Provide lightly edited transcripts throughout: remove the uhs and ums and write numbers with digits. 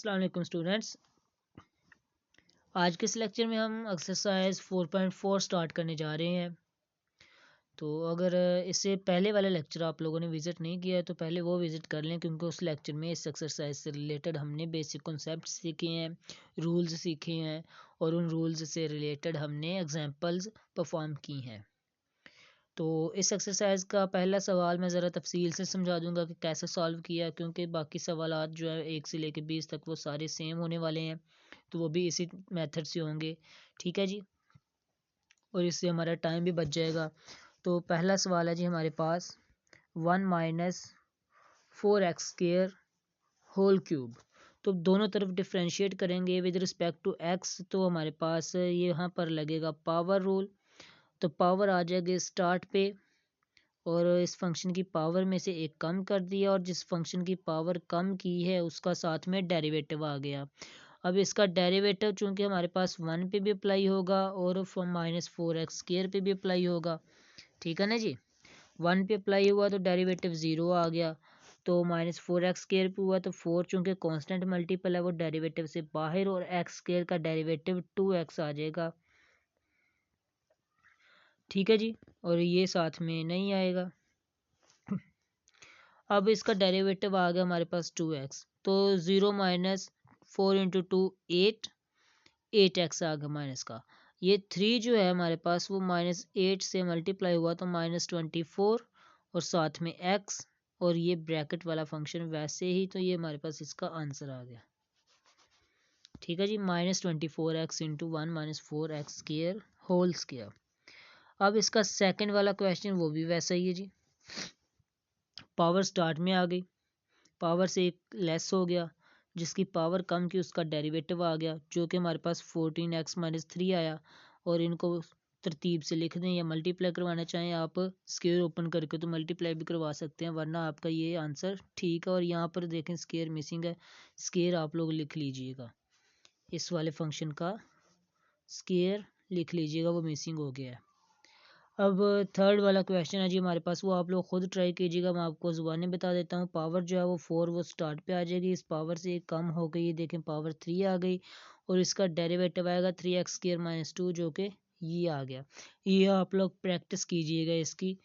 अस्सलाम वालेकुम स्टूडेंट्स। आज के इस लेक्चर में हम एक्सरसाइज 4.4 स्टार्ट करने जा रहे हैं। तो अगर इससे पहले वाला लेक्चर आप लोगों ने विज़िट नहीं किया है तो पहले वो विज़िट कर लें, क्योंकि उस लेक्चर में इस एक्सरसाइज से रिलेटेड हमने बेसिक कॉन्सेप्ट सीखे हैं, रूल्स सीखे हैं और उन रूल्स से रिलेटेड हमने एग्जांपल्स परफॉर्म की हैं। तो इस एक्सरसाइज का पहला सवाल मैं ज़रा तफसील से समझा दूंगा कि कैसे सॉल्व किया, क्योंकि बाकी सवालात जो है 1 से लेकर 20 तक वो सारे सेम होने वाले हैं, तो वो भी इसी मेथड से होंगे। ठीक है जी, और इससे हमारा टाइम भी बच जाएगा। तो पहला सवाल है जी हमारे पास 1 माइनस 4x² होल क्यूब। तो दोनों तरफ डिफ्रेंशिएट करेंगे विद रिस्पेक्ट टू x, तो हमारे पास ये यहाँ पर लगेगा पावर रूल। तो पावर आ जाएगी स्टार्ट पे और इस फंक्शन की पावर में से एक कम कर दिया, और जिस फंक्शन की पावर कम की है उसका साथ में डेरिवेटिव आ गया। अब इसका डेरिवेटिव चूंकि हमारे पास 1 पे भी अप्लाई होगा और -4x² पे भी अप्लाई होगा। ठीक है ना जी, 1 पे अप्लाई हुआ तो डेरिवेटिव 0 आ गया, तो -4x² पे हुआ तो 4 चूंकि कांस्टेंट मल्टीपल है वो डेरिवेटिव से बाहर, और x² का डेरिवेटिव 2x आ जाएगा। ठीक है जी, और ये साथ में नहीं आएगा। अब इसका डेरिवेटिव आ गया हमारे पास 2x, तो 0 माइनस 4 इंटू 2 8x आ गया माइनस का। ये 3 जो है हमारे पास वो -8 से मल्टीप्लाई हुआ तो -24 और साथ में x, और ये ब्रैकेट वाला फंक्शन वैसे ही, तो ये हमारे पास इसका आंसर आ गया। ठीक है जी, -24x into 1 -4x² whole square. अब इसका सेकंड वाला क्वेश्चन वो भी वैसा ही है जी। पावर स्टार्ट में आ गई, पावर से एक लेस हो गया, जिसकी पावर कम की उसका डेरिवेटिव आ गया, जो कि हमारे पास 14x-3 आया। और इनको तरतीब से लिख दें, या मल्टीप्लाई करवाना चाहें आप स्क्वायर ओपन करके तो मल्टीप्लाई भी करवा सकते हैं, वरना आपका ये आंसर ठीक है। और यहाँ पर देखें स्क्वायर मिसिंग है, स्क्वायर आप लोग लिख लीजिएगा, इस वाले फंक्शन का स्क्वायर लिख लीजिएगा, वो मिसिंग हो गया है। अब थर्ड वाला क्वेश्चन है जी हमारे पास, वो आप लोग खुद ट्राई कीजिएगा, मैं आपको ज़ुबानी बता देता हूँ। पावर जो है वो 4 वो स्टार्ट पे आ जाएगी, इस पावर से एक कम हो गई, देखें पावर 3 आ गई, और इसका डेरिवेटिव आएगा 3x² - 2, जो कि ये आ गया। ये आप लोग प्रैक्टिस कीजिएगा इसकी।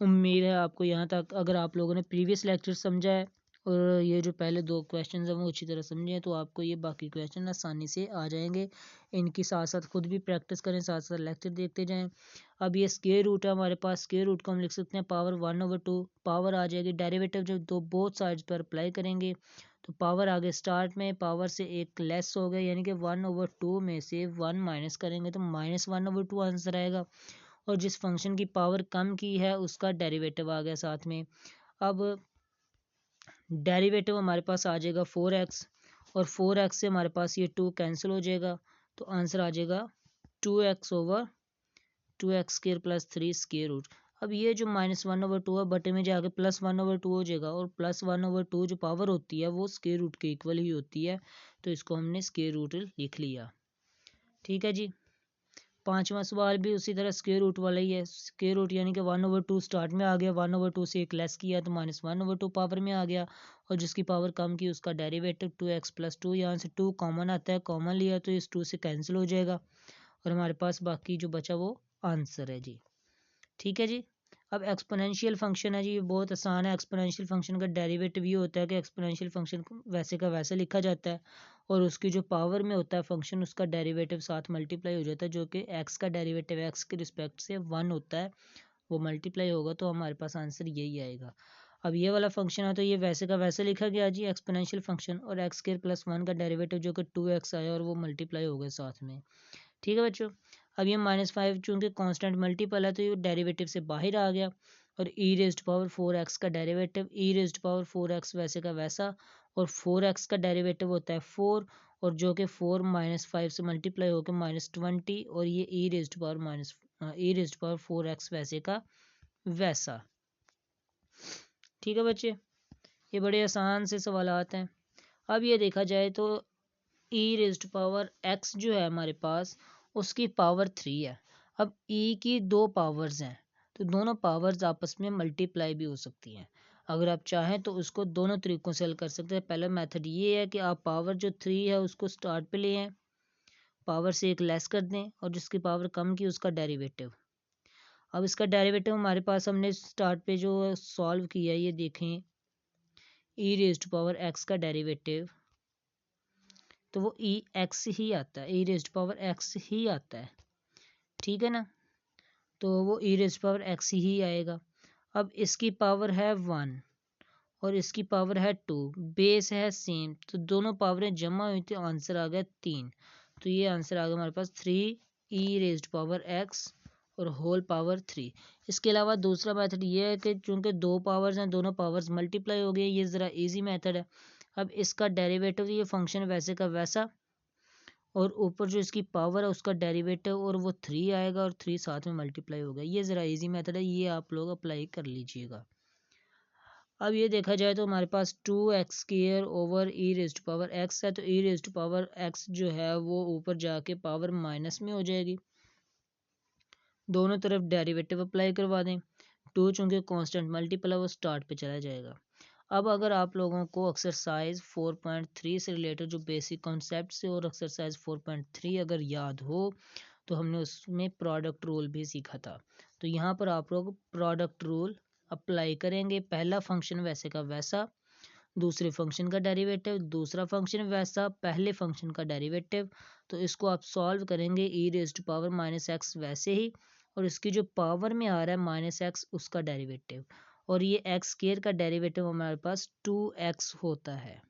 उम्मीद है आपको यहाँ तक, अगर आप लोगों ने प्रीवियस लेक्चर समझा है और ये जो पहले 2 क्वेश्चन हैं वो अच्छी तरह समझे हैं, तो आपको ये बाकी क्वेश्चन आसानी से आ जाएंगे। इनकी साथ साथ खुद भी प्रैक्टिस करें, साथ साथ लेक्चर देखते जाएं। अब ये स्क्वायर रूट है हमारे पास, स्क्वायर रूट को हम लिख सकते हैं पावर 1/2, पावर आ जाएगी, डेरिवेटिव जब दो बोथ साइड्स पर अप्लाई करेंगे तो पावर आगे स्टार्ट में पावर से एक लेस हो गया, यानी कि 1/2 में से 1 माइनस करेंगे तो -1/2 आंसर आएगा, और जिस फंक्शन की पावर कम की है उसका डेरिवेटिव आ गया साथ में। अब डेरिवेटिव हमारे पास आ जाएगा 4x, और 4x से हमारे पास ये 2 कैंसिल हो जाएगा, तो आंसर आ जाएगा 2x/2x² + 3 स्क्वायर रूट। अब ये जो -1/2 है बटे में जाके +1/2 हो जाएगा, और +1/2 जो पावर होती है वो स्क्वायर रूट के इक्वल ही होती है, तो इसको हमने स्क्वायर रूट लिख लिया। ठीक है जी, पांचवा सवाल भी उसी तरह स्क्वायर रूट वाला ही है। स्क्वायर रूट यानी कि 1/2 स्टार्ट में आ गया, 1/2 से एक लेस किया तो -1/2 पावर में आ गया, और जिसकी पावर कम की उसका डेरिवेटिव 2x + 2, यहाँ से 2 कॉमन आता है, कॉमन लिया तो इस 2 से कैंसिल हो जाएगा, और हमारे पास बाकी जो बचा वो आंसर है जी। ठीक है जी, अब एक्सपोनेंशियल फंक्शन है जी, ये बहुत आसान है। एक्सपोनेंशियल फंक्शन का डेरिवेटिव ये होता है कि एक्सपोनेंशियल फंक्शन वैसे का वैसे लिखा जाता है, और उसकी जो पावर में होता है फंक्शन उसका डेरिवेटिव साथ मल्टीप्लाई हो जाता है, जो कि एक्स का डेरिवेटिव एक्स के रिस्पेक्ट से 1 होता है, वो मल्टीप्लाई होगा तो हमारे पास आंसर यही आएगा। अब ये वाला फंक्शन है तो ये वैसे का वैसे लिखा गया जी एक्सपोनेंशियल फंक्शन, और x² + 1 का डेरिवेटिव जो कि 2x आया और वो मल्टीप्लाई हो गया साथ में। ठीक है बच्चों, अब ये -5 चूंकि कांस्टेंट मल्टीपल है तो ये डेरिवेटिव से बाहर आ गया, और e⁴x का डेरिवेटिव e⁴x वैसे का वैसा, और 4x का डेरिवेटिव होता है 4, और जो कि 4 -5 से मल्टीप्लाई होकर -20, और ये e⁴x वैसे का वैसा। ठीक है बच्चे, ये बड़े आसान से सवालात हैं। अब ये देखा जाए तो e⁴x जो है हमारे पास उसकी पावर 3 है। अब e की 2 पावर्स हैं तो दोनों पावर्स आपस में मल्टीप्लाई भी हो सकती हैं। अगर आप चाहें तो उसको दोनों तरीक़ों से हल कर सकते हैं। पहला मेथड ये है कि आप पावर जो 3 है उसको स्टार्ट पे ले आएँ, पावर से एक लेस कर दें और जिसकी पावर कम की उसका डेरिवेटिव। अब इसका डेरिवेटिव हमारे पास हमने स्टार्ट पे जो सॉल्व किया है, ये देखें e raise to power x का डेरिवेटिव, तो वो ई एक्स ही आता है, e raise to power x ही आता है, ठीक है ना। तो वो e raise to power x ही आएगा। अब इसकी पावर है 1 और इसकी पावर है 2, बेस है सेम, तो दोनों पावरें जमा हुई थी, आंसर आ गया 3। तो ये आंसर आ गया हमारे पास 3 ई रेज़्ड पावर एक्स और होल पावर 3। इसके अलावा दूसरा मेथड ये है कि चूंकि दो पावर्स हैं, दोनों पावर्स मल्टीप्लाई हो गई, ये ज़रा इजी मेथड है। अब इसका डेरिवेटिव, ये फंक्शन वैसे का वैसा, और ऊपर जो इसकी पावर है उसका डेरिवेटिव, और वो 3 आएगा और 3 साथ में मल्टीप्लाई हो गया। ये ज़रा इजी मेथड है, ये आप लोग अप्लाई कर लीजिएगा। अब ये देखा जाए तो हमारे पास 2x स्क्वायर ओवर ई रेज़्ड पावर x है, तो ई रेज़्ड पावर x जो है वो ऊपर जाके पावर माइनस में हो जाएगी। दोनों तरफ डेरिवेटिव अप्लाई करवा दें। 2 चूँकि कांस्टेंट मल्टीपल है वो स्टार्ट पे चला जाएगा। अब अगर आप लोगों को एक्सरसाइज 4.3 से रिलेटेड जो बेसिक कॉन्सेप्ट से और एक्सरसाइज 4.3 अगर याद हो, तो हमने उसमें प्रोडक्ट रूल भी सीखा था। तो यहाँ पर आप लोग प्रोडक्ट रूल अप्लाई करेंगे। पहला फंक्शन वैसे का वैसा, दूसरे फंक्शन का डेरिवेटिव, दूसरा फंक्शन वैसा, पहले फंक्शन का डेरिवेटिव। तो इसको आप सॉल्व करेंगे ई रेज़्ड पावर माइनस एक्स वैसे ही, और इसकी जो पावर में आ रहा है माइनस एक्स उसका डेरिवेटिव, और ये एक्स स्क्वायर का डेरिवेटिव हमारे पास 2x होता है,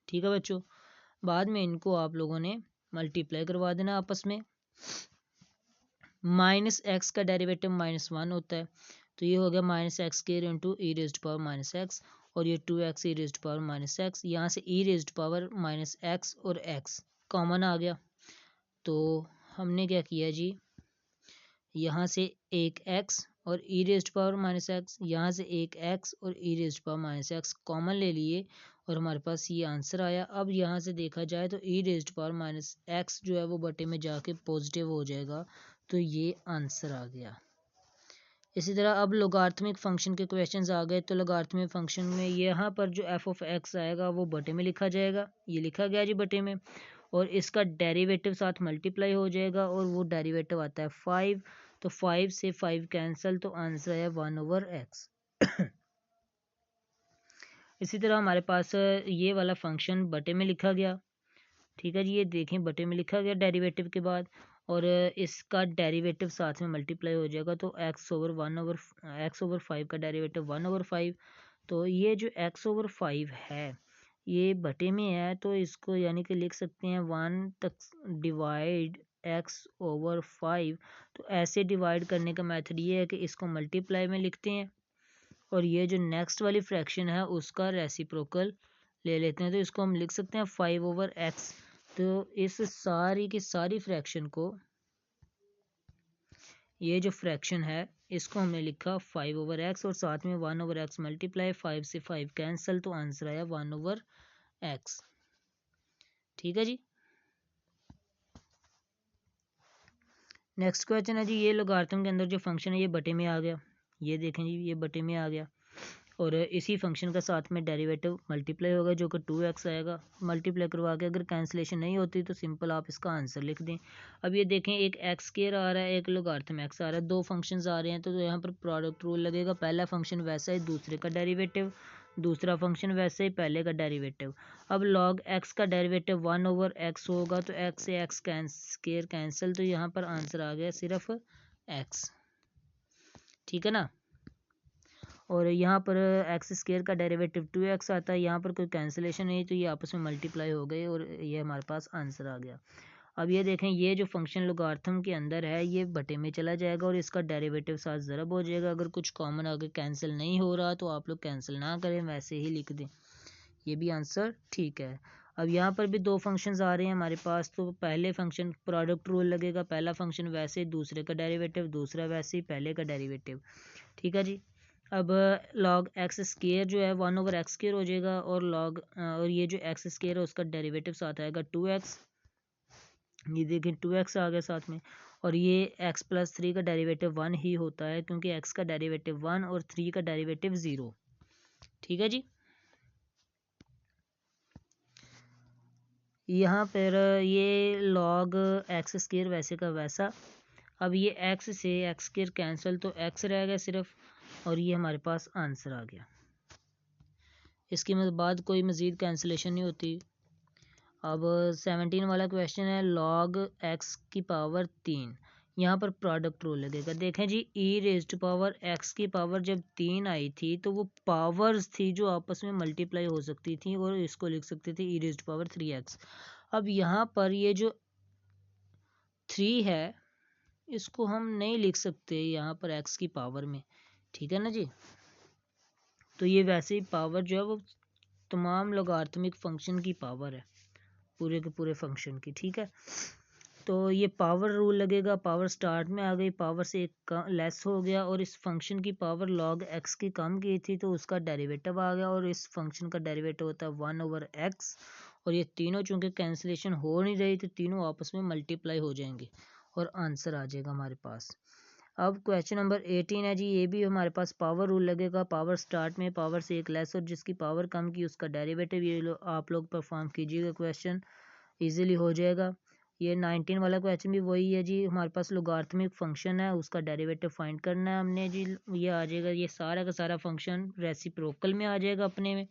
ठीक है बच्चों। बाद में इनको आप लोगों ने मल्टीप्लाई करवा देना आपस में। माइनस एक्स का डेरिवेटिव -1 होता है, तो ये हो गया माइनस एक्स स्क्वायर इंटू ई रेज़्ड पावर माइनस एक्स, और ये 2x ई रेज़्ड पावर माइनस एक्स, यहाँ से ई रेज़्ड पावर माइनस एक्स और एक्स कॉमन आ गया। तो हमने क्या किया जी, यहाँ से एक x और e raised power minus x, यहाँ से एक x और e raised power minus x common ले लिए, और हमारे पास ये आंसर आया। अब यहाँ से देखा जाए तो ई रेज़्ड पावर माइनस एक्स जो है वो बटे में जाके पॉजिटिव हो जाएगा, तो ये आंसर आ गया। इसी तरह अब लोगार्थमिक फंक्शन के क्वेश्चंस आ गए, तो लोगार्थमिक फंक्शन में यहाँ पर जो एफ ऑफ एक्स आएगा वो बटे में लिखा जाएगा, ये लिखा गया जी बटे में, और इसका डेरिवेटिव साथ मल्टीप्लाई हो जाएगा, और वो डेरिवेटिव आता है 5, तो 5 से 5 कैंसिल, तो आंसर है 1/x। इसी तरह हमारे पास ये वाला फंक्शन बटे में लिखा गया, ठीक है जी, ये देखें बटे में लिखा गया डेरिवेटिव के बाद, और इसका डेरिवेटिव साथ में मल्टीप्लाई हो जाएगा, तो x/5 का डेरिवेटिव 1/5। तो ये जो x/5 है ये बटे में है, तो इसको यानी कि लिख सकते हैं 1 तक डिवाइड x/5। तो ऐसे डिवाइड करने का मेथड ये है कि इसको मल्टीप्लाई में लिखते हैं, और ये जो नेक्स्ट वाली फ्रैक्शन है उसका रेसिप्रोकल ले लेते हैं, तो इसको हम लिख सकते हैं 5/x। तो इस सारी की सारी फ्रैक्शन को, ये जो फ्रैक्शन है इसको हमने लिखा 5/x, और साथ में 1/x मल्टीप्लाई, 5 से 5 कैंसिल, तो आंसर आया 1/x, ठीक है जी। नेक्स्ट क्वेश्चन है जी, ये लोगारिथम के अंदर जो फंक्शन है ये बटे में आ गया, ये देखें जी ये बटे में आ गया, और इसी फंक्शन का साथ में डेरिवेटिव मल्टीप्लाई होगा जो कि 2x आएगा। मल्टीप्लाई करवा के अगर कैंसिलेशन नहीं होती तो सिंपल आप इसका आंसर लिख दें। अब ये देखें एक एक्स स्क्वायर आ रहा है, एक लोगारिथम एक्स आ रहा है, दो फंक्शंस आ रहे हैं, तो यहाँ पर प्रोडक्ट रूल लगेगा। पहला फंक्शन वैसा ही, दूसरे का डेरिवेटिव, दूसरा फंक्शन वैसे ही, पहले का डेरिवेटिव। अब लॉग एक्स का डेरिवेटिव 1/x होगा, तो एक्स से एक्स स्क्वायर कैंसिल, तो यहाँ पर आंसर आ गया सिर्फ एक्स, ठीक है ना। और यहाँ पर एक्स स्क्वायर का डेरिवेटिव 2x आता है, यहाँ पर कोई कैंसिलेशन नहीं, तो ये आपस में मल्टीप्लाई हो गए और ये हमारे पास आंसर आ गया। अब ये देखें ये जो फंक्शन लोगारिथम के अंदर है ये बटे में चला जाएगा और इसका डेरिवेटिव साथ ज़रब हो जाएगा। अगर कुछ कॉमन आगे कैंसिल नहीं हो रहा तो आप लोग कैंसिल ना करें, वैसे ही लिख दें, ये भी आंसर ठीक है। अब यहाँ पर भी दो फंक्शंस आ रहे हैं हमारे पास, तो पहले फंक्शन प्रोडक्ट रूल लगेगा, पहला फंक्शन वैसे, दूसरे का डेरिवेटिव, दूसरा वैसे ही, पहले का डेरिवेटिव, ठीक है जी। अब लॉग एक्स स्क्वायर जो है 1/x स्क्वायर हो जाएगा, और और ये जो एक्स स्क्वायर है उसका डेरिवेटिव साथ आएगा 2x, ये देखें 2x आ गया साथ में, और ये x प्लस 3 का डेरिवेटिव 1 ही होता है, क्योंकि x का डेरिवेटिव 1 और 3 का डेरिवेटिव 0। ठीक है जी। यहाँ पर ये log x स्क्वायर वैसे का वैसा। अब ये x से x स्क्वायर कैंसिल, तो x रह गया सिर्फ, और ये हमारे पास आंसर आ गया। इसके बाद कोई मज़ीद कैंसिलेशन नहीं होती। अब 17 वाला क्वेश्चन है, log x की पावर 3। यहाँ पर प्रोडक्ट रूल लगेगा। देखें जी, e raise to power x की पावर जब 3 आई थी तो वो पावर्स थी जो आपस में मल्टीप्लाई हो सकती थी, और इसको लिख सकते थे e raise to power 3x। अब यहाँ पर ये जो 3 है इसको हम नहीं लिख सकते यहाँ पर x की पावर में। ठीक है ना जी। तो ये वैसे ही पावर जो है वो तमाम लॉगरिथमिक फंक्शन की पावर है, पूरे के पूरे फंक्शन की। ठीक है, तो ये पावर रूल लगेगा। पावर स्टार्ट में आ गई, पावर से एक लेस हो गया, और इस फंक्शन की पावर log x की कम की थी तो उसका डेरिवेटिव आ गया, और इस फंक्शन का डेरिवेटिव होता है 1/x। और ये तीनों चूंकि कैंसिलेशन हो नहीं रही तो तीनों आपस में मल्टीप्लाई हो जाएंगे और आंसर आ जाएगा हमारे पास। अब क्वेश्चन नंबर 18 है जी, ये भी हमारे पास पावर रूल लगेगा। पावर स्टार्ट में पावर से एक लेस और जिसकी पावर कम की उसका डेरिवेटिव। ये आप लोग परफॉर्म कीजिएगा, क्वेश्चन इजीली हो जाएगा। ये 19 वाला क्वेश्चन भी वही है जी, हमारे पास लोगारिथमिक फंक्शन है, उसका डेरिवेटिव फाइंड करना है हमने जी। ये आ जाएगा, ये सारा का सारा फंक्शन रेसिप्रोकल में आ जाएगा अपने में,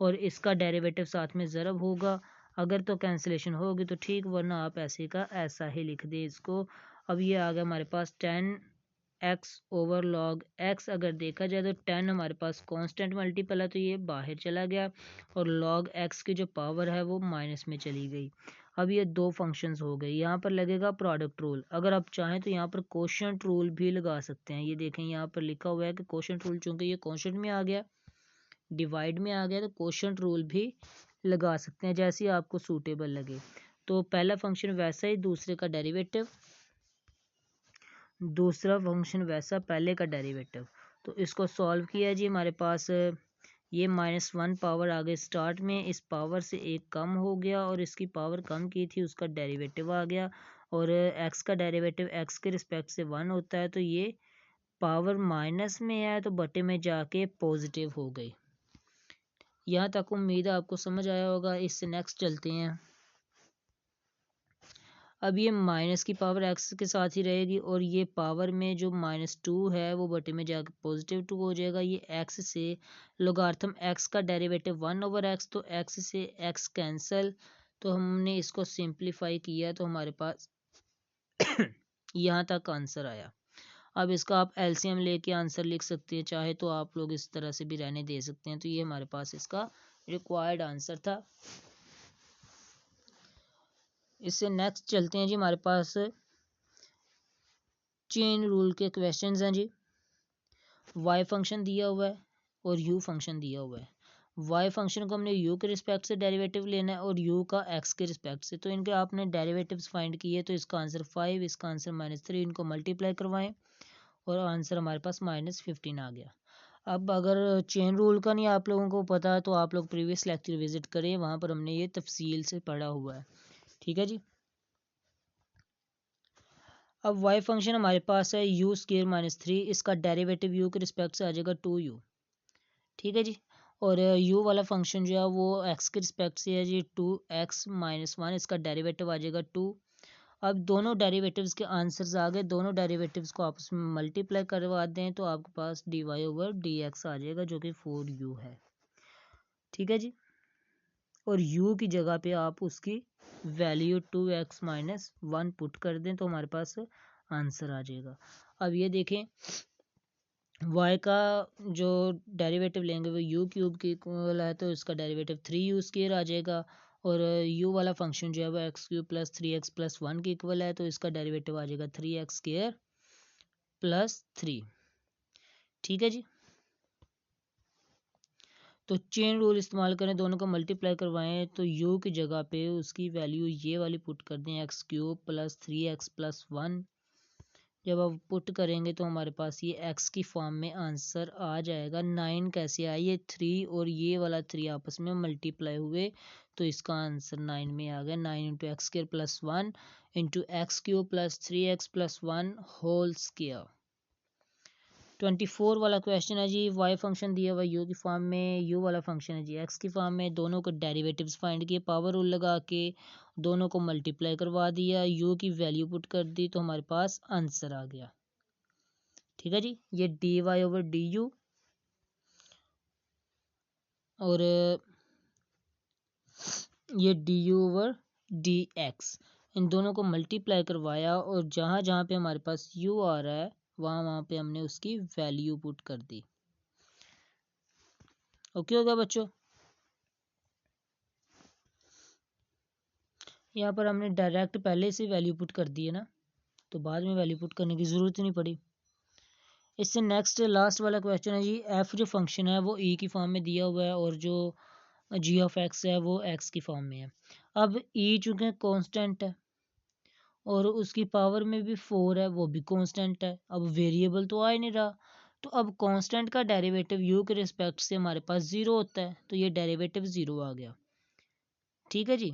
और इसका डेरिवेटिव साथ में ज़रब होगा। अगर तो कैंसिलेशन होगी तो ठीक, वरना आप ऐसे का ऐसा ही लिख दें इसको। अब ये आ गया हमारे पास 10x/log x। अगर देखा जाए तो 10 हमारे पास कांस्टेंट मल्टीपल है तो ये बाहर चला गया, और log x की जो पावर है वो माइनस में चली गई। अब ये दो फंक्शंस हो गए। यहाँ पर लगेगा प्रोडक्ट रूल। अगर आप चाहें तो यहाँ पर कोशेंट रूल भी लगा सकते हैं। ये देखें यहाँ पर लिखा हुआ है कि कोशेंट रूल, चूंकि ये कोशेंट में आ गया, डिवाइड में आ गया, तो कोशेंट रूल भी लगा सकते हैं, जैसे आपको सूटेबल लगे। तो पहला फंक्शन वैसा ही, दूसरे का डेरिवेटिव, दूसरा फंक्शन वैसा, पहले का डेरिवेटिव। तो इसको सॉल्व किया जी, हमारे पास ये -1 पावर आ गई स्टार्ट में, इस पावर से एक कम हो गया और इसकी पावर कम की थी, उसका डेरिवेटिव आ गया। और x का डेरिवेटिव x के रिस्पेक्ट से 1 होता है, तो ये पावर माइनस में है तो बटे में जाके पॉजिटिव हो गई। यहाँ तक उम्मीद है आपको समझ आया होगा। इससे नेक्स्ट चलते हैं। अब ये माइनस की पावर x के साथ ही रहेगी, और ये पावर में जो -2 है वो बटे में जाकर +2 हो जाएगा। ये x से लोगारिथम x का डेरिवेटिव 1/x, तो x से x कैंसिल, तो हमने इसको सिंप्लीफाई किया तो हमारे पास यहाँ तक आंसर आया। अब इसका आप एलसीएम लेके आंसर लिख सकते हैं, चाहे तो आप लोग इस तरह से भी रहने दे सकते हैं। तो ये हमारे पास इसका रिक्वायर्ड आंसर था। इससे नेक्स्ट चलते हैं जी, हमारे पास चेन रूल के क्वेश्चंस हैं जी। वाई फंक्शन दिया हुआ है और यू फंक्शन दिया हुआ है। वाई फंक्शन को हमने यू के रिस्पेक्ट से डेरिवेटिव लेना है और यू का एक्स के रिस्पेक्ट से। तो इनके आपने डेरिवेटिव्स फाइंड किए, तो इसका आंसर 5, इसका आंसर -3, इनको मल्टीप्लाई करवाएं और आंसर हमारे पास -15 आ गया। अब अगर चेन रूल का नहीं आप लोगों को पता है तो आप लोग प्रीवियस लेक्चर विजिट करें, वहाँ पर हमने ये तफसील से पढ़ा हुआ है। ठीक है जी। अब y फंक्शन हमारे पास है u स्क्वायर -3, इसका डेरिवेटिव u के रिस्पेक्ट से आ जाएगा 2u। ठीक है जी। और u वाला फंक्शन जो है वो x के रिस्पेक्ट से है जी 2x - 1, इसका डेरिवेटिव आ जाएगा 2। अब दोनों डेरिवेटिव्स के आंसर्स आ गए, दोनों डेरिवेटिव्स को आपस में मल्टीप्लाई करवा दें तो आपके पास dy/dx आ जाएगा, जो कि 4u है। ठीक है जी। और u की जगह पे आप उसकी वैल्यू 2x - 1 पुट कर दें तो हमारे पास आंसर आ जाएगा। अब ये देखें, y का जो डेरिवेटिव लेंगे वो u³ की इक्वल है, तो इसका डेरिवेटिव 3u² आ जाएगा। और u वाला फंक्शन जो है वो x³ + 3x + 1 की इक्वल है, तो इसका डेरिवेटिव आ जाएगा 3x² + 3। ठीक है जी। तो चेन रूल इस्तेमाल करें, दोनों को मल्टीप्लाई करवाएं, तो u की जगह पे उसकी वैल्यू ये वाली पुट कर दें, x³ + 3x + 1। जब आप पुट करेंगे तो हमारे पास ये एक्स की फॉर्म में आंसर आ जाएगा। 9 कैसे आया, ये 3 और ये वाला 3 आपस में मल्टीप्लाई हुए तो इसका आंसर 9 में आ गया। 9 into x square plus 1 into x cube plus 3x plus 1 whole square. 24 वाला क्वेश्चन है जी, वाई फंक्शन दिया हुआ यू की फॉर्म में, यू वाला फंक्शन है जी एक्स की फॉर्म में। दोनों को डेरिवेटिव्स फाइंड किए, पावर रूल लगा के दोनों को मल्टीप्लाई करवा दिया, यू की वैल्यू पुट कर दी तो हमारे पास आंसर आ गया। ठीक है जी, ये d y over d u और ये d u over d x, इन दोनों को मल्टीप्लाई करवाया और जहाँ जहाँ पे हमारे पास यू आ रहा है वहाँ वहाँ पे हमने उसकी वैल्यू पुट कर दी। ओके हो गया बच्चों। यहाँ पर हमने डायरेक्ट पहले से वैल्यू पुट कर दी है ना, तो बाद में वैल्यू पुट करने की ज़रूरत नहीं पड़ी। इससे नेक्स्ट लास्ट वाला क्वेश्चन है जी, एफ जो फंक्शन है वो ई की फॉर्म में दिया हुआ है और जो जी ऑफ एक्स है वो एक्स की फॉर्म में है। अब ई चूँकि कांस्टेंट है और उसकी पावर में भी 4 है, वो भी कांस्टेंट है। अब वेरिएबल तो आ ही नहीं रहा, तो अब कांस्टेंट का डेरिवेटिव यू के रिस्पेक्ट से हमारे पास 0 होता है, तो ये डेरिवेटिव 0 आ गया। ठीक है जी,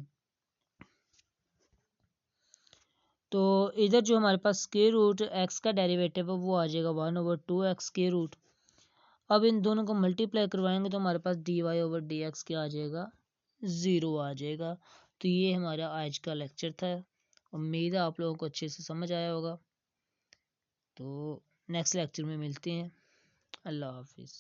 तो इधर जो हमारे पास स्क्वायर रूट एक्स का डेरिवेटिव है वो आ जाएगा 1/2x स्क्वायर रूट। अब इन दोनों को मल्टीप्लाई करवाएंगे तो हमारे पास d y over d x क्या आ जाएगा, 0 आ जाएगा। तो ये हमारा आज का लेक्चर था, उम्मीद है आप लोगों को अच्छे से समझ आया होगा। तो नेक्स्ट लेक्चर में मिलते हैं, अल्लाह हाफिज़।